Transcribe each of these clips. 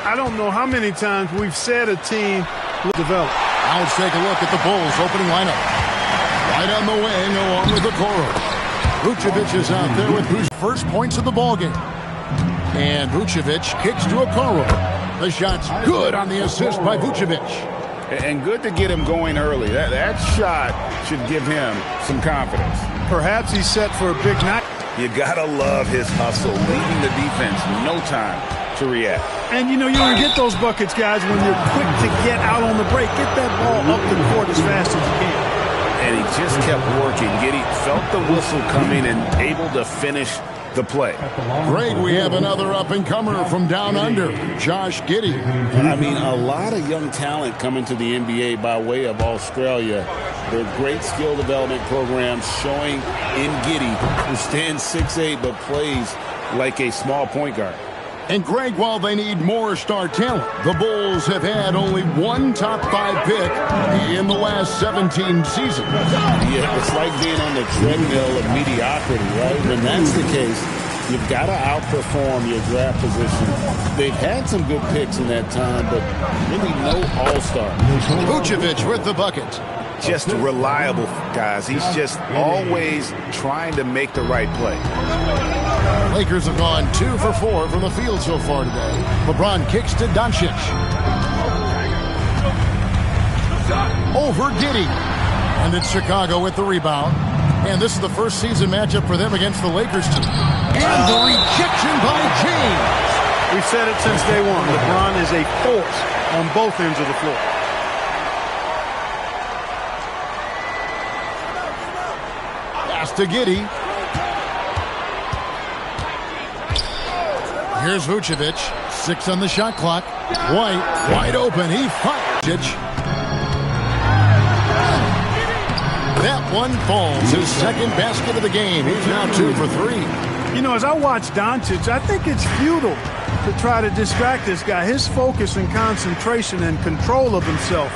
I don't know how many times we've said a team will develop. Now let's take a look at the Bulls opening lineup. Right on the wing along with Okoro. Vucevic is out there with whose first points of the ballgame. And Vucevic kicks to Okoro. The shot's good on the assist by Vucevic. And good to get him going early. That shot should give him some confidence. Perhaps he's set for a big night. You gotta love his hustle, leaving the defense no time to react. And you know, you can get those buckets, guys, when you're quick to get out on the break. Get that ball up the court as fast as you can. And he just kept working. Giddey felt the whistle coming and able to finish the play. Greg, we have another up-and-comer from down under, Josh Giddey. I mean, a lot of young talent coming to the NBA by way of Australia. Their great skill development programs showing in Giddey, who stands 6'8", but plays like a small point guard. And Greg, while they need more star talent, the Bulls have had only one top 5 pick in the last 17 seasons. Yeah, it's like being on the treadmill of mediocrity, right? When that's the case, you've got to outperform your draft position. They've had some good picks in that time, but really no all-star. Vucevic with the bucket. Just reliable, guys. He's just always trying to make the right play. Lakers have gone 2 for 4 from the field so far today. LeBron kicks to Doncic. Over Giddey. And it's Chicago with the rebound. And this is the first season matchup for them against the Lakers team. And the rejection by James. We've said it since day one. LeBron is a force on both ends of the floor. Pass to Giddey. Here's Vucevic. 6 on the shot clock. White, wide open. He fires. That one falls. His second basket of the game. He's now 2 for 3. You know, as I watch Doncic, I think it's futile to try to distract this guy. His focus and concentration and control of himself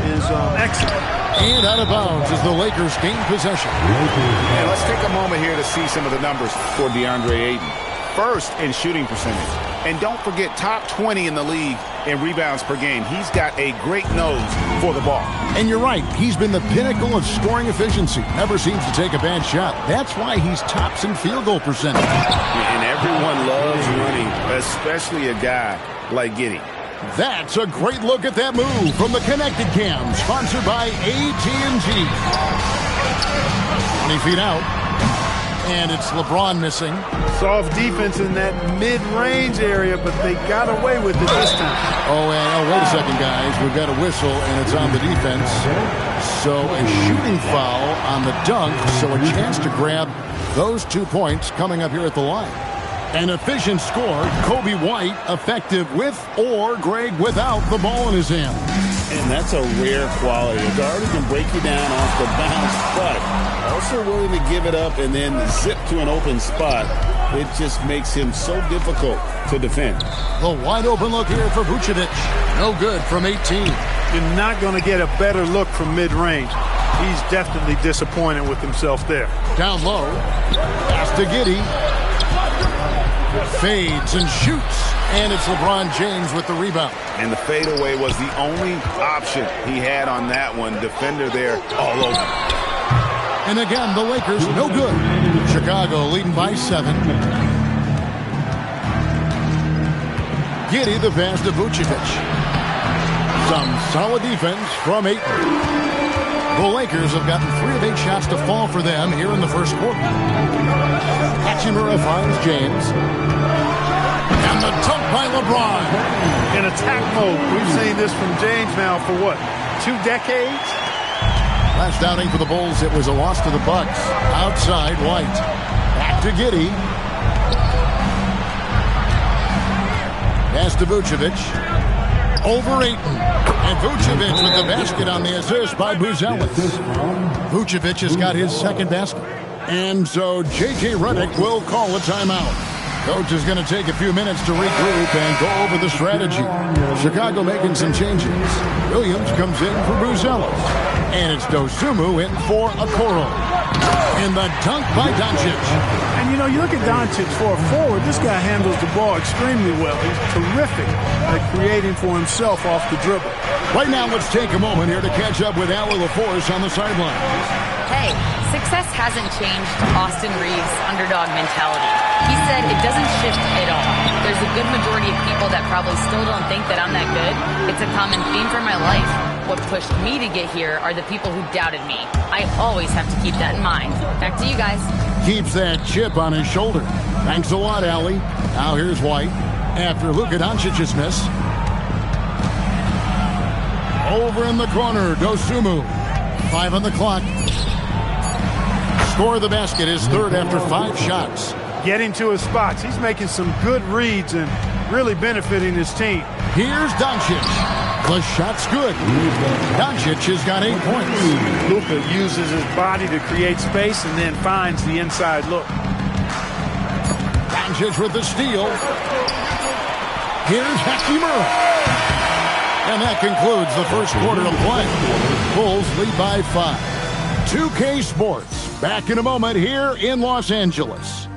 is excellent. And out of bounds as the Lakers gain possession. And let's take a moment here to see some of the numbers for DeAndre Ayton. First in shooting percentage. And don't forget, top 20 in the league in rebounds per game. He's got a great nose for the ball. And you're right. He's been the pinnacle of scoring efficiency. Never seems to take a bad shot. That's why he's tops in field goal percentage. And everyone loves running, especially a guy like Giddey. That's a great look at that move from the Connected Cam, sponsored by AT&T. 20 feet out. And it's LeBron missing. Soft defense in that mid-range area, but they got away with it this time. Oh, wait a second, guys. We've got a whistle, and it's on the defense. So a shooting foul on the dunk, so a chance to grab those 2 points coming up here at the line. An efficient score, Kobe White, effective with or Greg without the ball in his hand. And that's a rare quality. A guard who can break you down off the bounce, but also willing to give it up and then zip to an open spot. It just makes him so difficult to defend. The wide open look here for Vucevic. No good from 18. You're not going to get a better look from mid-range. He's definitely disappointed with himself there. Down low. Pass to Giddey. Fades and shoots. And it's LeBron James with the rebound. And the fadeaway was the only option he had on that one. Defender there all over. And again, the Lakers no good. Chicago leading by 7. Giddey the pass to Vucevic. Some solid defense from Ayton. The Lakers have gotten 3 of 8 shots to fall for them here in the first quarter. Hachimura finds James. And the dunk by LeBron. In attack mode. We've seen this from James now for what, 2 decades? Last outing for the Bulls, it was a loss to the Bucks. Outside, White. Back to Giddey. Pass to Vucevic. Over Ayton. And Vucevic with the basket on the assist by Buzelis. Vucevic has got his second basket. And so J.J. Redick will call a timeout. Coach is going to take a few minutes to regroup and go over the strategy. Chicago making some changes. Williams comes in for Bruzelas. And it's Dosumu in for Okoro. And the dunk by Doncic. And, you know, you look at Doncic for a forward. This guy handles the ball extremely well. He's terrific at creating for himself off the dribble. Right now, let's take a moment here to catch up with Allie LaForce on the sideline. Hey, success hasn't changed Austin Reeves' underdog mentality. He said it doesn't shift at all. There's a good majority of people that probably still don't think that I'm that good. It's a common theme for my life. What pushed me to get here are the people who doubted me. I always have to keep that in mind. Back to you guys. Keeps that chip on his shoulder. Thanks a lot, Allie. Now here's White after Luka Doncic's miss. Over in the corner, Dosumu. 5 on the clock. Score of the basket is third after 5 shots. Getting to his spots. He's making some good reads and really benefiting his team. Here's Doncic. The shot's good. Doncic has got 8 points. Luka uses his body to create space and then finds the inside look. Doncic with the steal. Here's Hachimura. And that concludes the first quarter of play. Bulls lead by 5. 2K Sports. Back in a moment here in Los Angeles.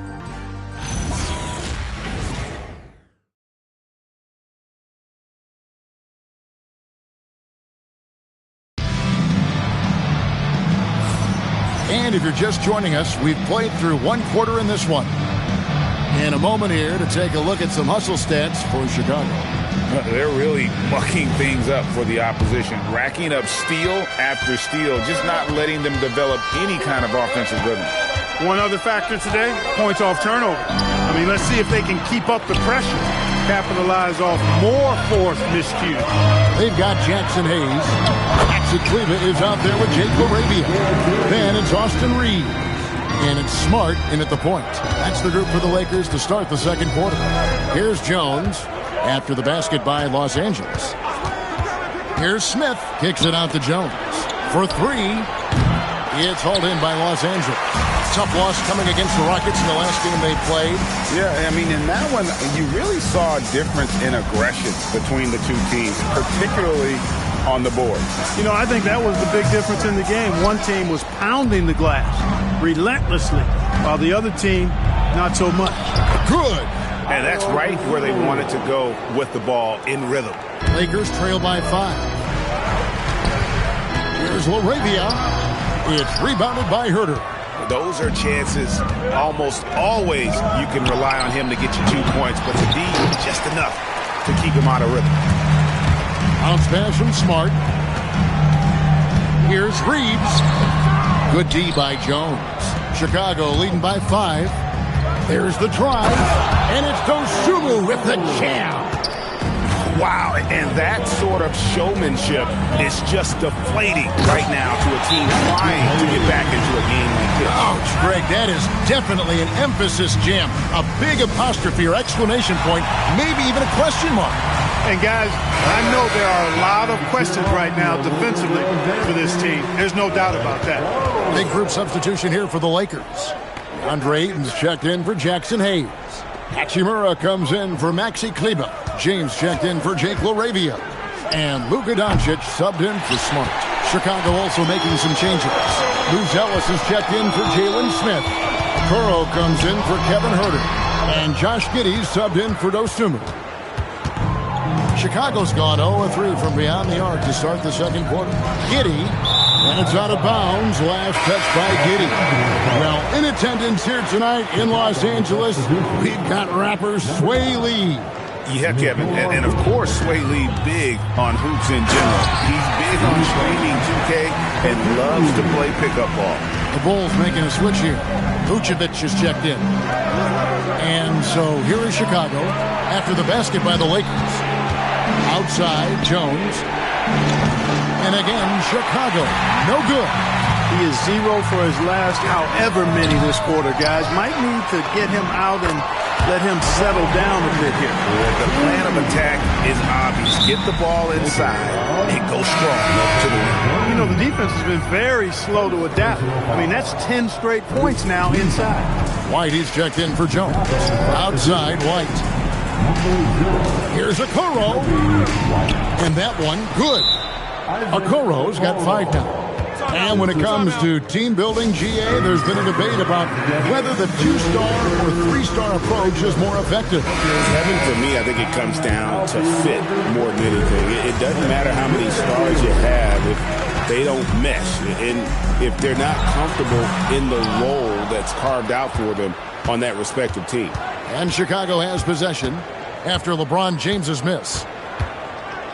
And if you're just joining us, we've played through 1 quarter in this one. In a moment here to take a look at some hustle stats for Chicago. They're really mucking things up for the opposition, racking up steal after steal, just not letting them develop any kind of offensive rhythm. One other factor today, points off turnover. I mean, let's see if they can keep up the pressure, capitalize off more forced miscues. They've got Jackson Hayes. Maxi Kleber is out there with Jake Laravia. Then it's Austin Reeves. And it's Smart in at the point. That's the group for the Lakers to start the second quarter. Here's Jones after the basket by Los Angeles. Here's Smith. Kicks it out to Jones. For 3. It's hauled in by Los Angeles. Tough loss coming against the Rockets in the last game they played. Yeah, I mean, in that one, you really saw a difference in aggression between the two teams, particularly on the board. You know, I think that was the big difference in the game. One team was pounding the glass relentlessly, while the other team, not so much. Good. And that's right where they wanted to go with the ball in rhythm. Lakers trail by 5. Here's Laravia. It's rebounded by Herter. Those are chances almost always you can rely on him to get you 2 points, but the D just enough to keep him out of rhythm. Bounce pass from Smart. Here's Reeves. Good D by Jones. Chicago leading by 5. There's the drive. And it's Dosumu with the jam. Wow, and that sort of showmanship is just deflating right now to a team trying to get back into a game like this. Ouch, Greg, that is definitely an emphasis jam. A big apostrophe or exclamation point, maybe even a question mark. And guys, I know there are a lot of questions right now defensively for this team. There's no doubt about that. Big group substitution here for the Lakers. Andre Ayton's checked in for Jackson Hayes. Hachimura comes in for Maxi Kleber. James checked in for Jake Laravia. And Luka Doncic subbed in for Smart. Chicago also making some changes. Bruzelas is checked in for Jalen Smith. Okoro comes in for Kevin Herter. And Josh Giddey subbed in for Dosumu. Chicago's gone 0-3 from beyond the arc to start the second quarter. Giddey, and it's out of bounds. Last touch by Giddey. Well, in attendance here tonight in Los Angeles, we've got rapper Sway Lee. Yeah, Kevin, and of course Sway Lee big on hoops in general. He's big on streaming 2K and loves to play pickup ball. The Bulls making a switch here. Vucevic is checked in. And so here is Chicago after the basket by the Lakers. Outside, Jones. And again, Chicago. No good. He is 0 for his last however many this quarter, guys. Might need to get him out and let him settle down a bit here. The plan of attack is obvious. Get the ball inside and go strong to the rim. You know, the defense has been very slow to adapt. I mean, that's 10 straight points now inside. White, he's checked in for Jones. Outside, White. Here's Okoro. And that one, good. Okoro's got 5 now. And when it comes to team building, GA, there's been a debate about whether the 2-star or 3-star approach is more effective. Kevin, for me, I think it comes down to fit more than anything. It doesn't matter how many stars you have if they don't mesh and if they're not comfortable in the role that's carved out for them on that respective team. And Chicago has possession after LeBron James's miss.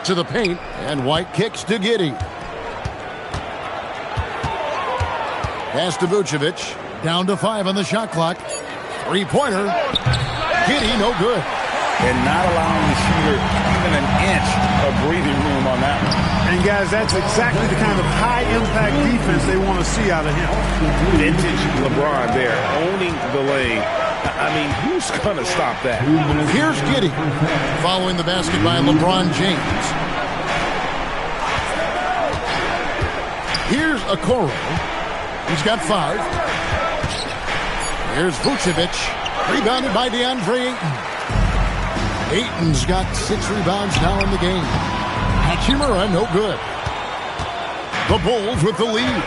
To the paint, and White kicks to Giddey. Pass to Vucevic. Down to 5 on the shot clock. 3-pointer. Giddey, no good. And not allowing the shooter even an inch of breathing room on that one. And, guys, that's exactly the kind of high-impact defense they want to see out of him. Vintage LeBron there, owning the lane. I mean, who's going to stop that? Here's Giddey, following the basket by LeBron James. Here's Okoro. He's got 5. Here's Vucevic, rebounded by DeAndre Ayton. Ayton's got 6 rebounds now in the game. Hachimura, no good. The Bulls with the lead.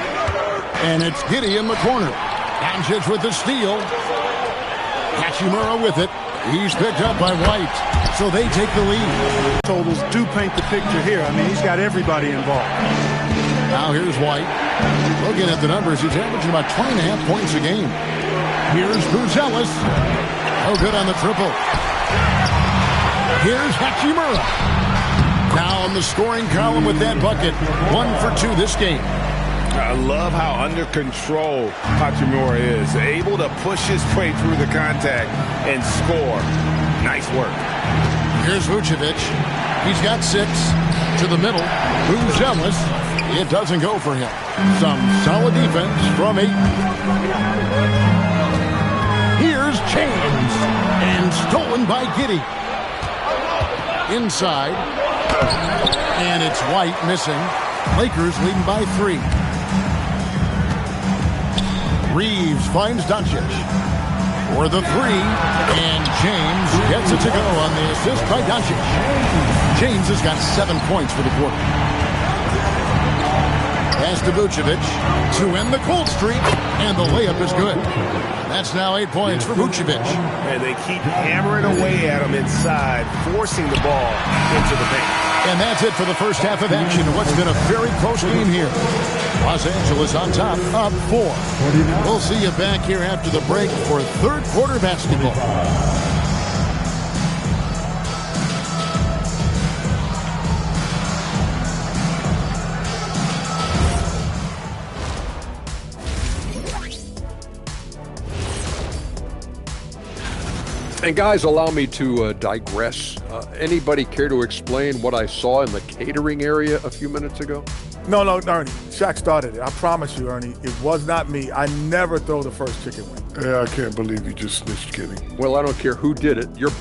And it's Giddey in the corner. Doncic with the steal. Hachimura with it. He's picked up by White. So they take the lead. Totals do paint the picture here. I mean, he's got everybody involved. Now here's White. Looking at the numbers, he's averaging about 20.5 points a game. Here's Buzelis. No good on the triple. Here's Hachimura. Now in the scoring column with that bucket. 1 for 2 this game. I love how under control Hachimura is. Able to push his way through the contact and score. Nice work. Here's Vucevic. He's got 6. To the middle. Buzelis. It doesn't go for him. Some solid defense from Ayton. Here's James. And stolen by Giddey. Inside. And it's White missing. Lakers leading by 3. Reeves finds Doncic for the 3. And James gets it to go on the assist by Doncic. James has got 7 points for the quarter. Pass to Vucevic to end the cold streak, and the layup is good. That's now 8 points for Vucevic. And they keep hammering away at him inside, forcing the ball into the paint. And that's it for the first half of action. What's been a very close game here. Los Angeles on top, up 4. We'll see you back here after the break for third quarter basketball. And guys, allow me to digress. Anybody care to explain what I saw in the catering area a few minutes ago? No, Ernie. Shaq started it. I promise you, Ernie. It was not me. I never throw the first chicken wing. Yeah, I can't believe you just snitched, Kenny. Well, I don't care who did it. You're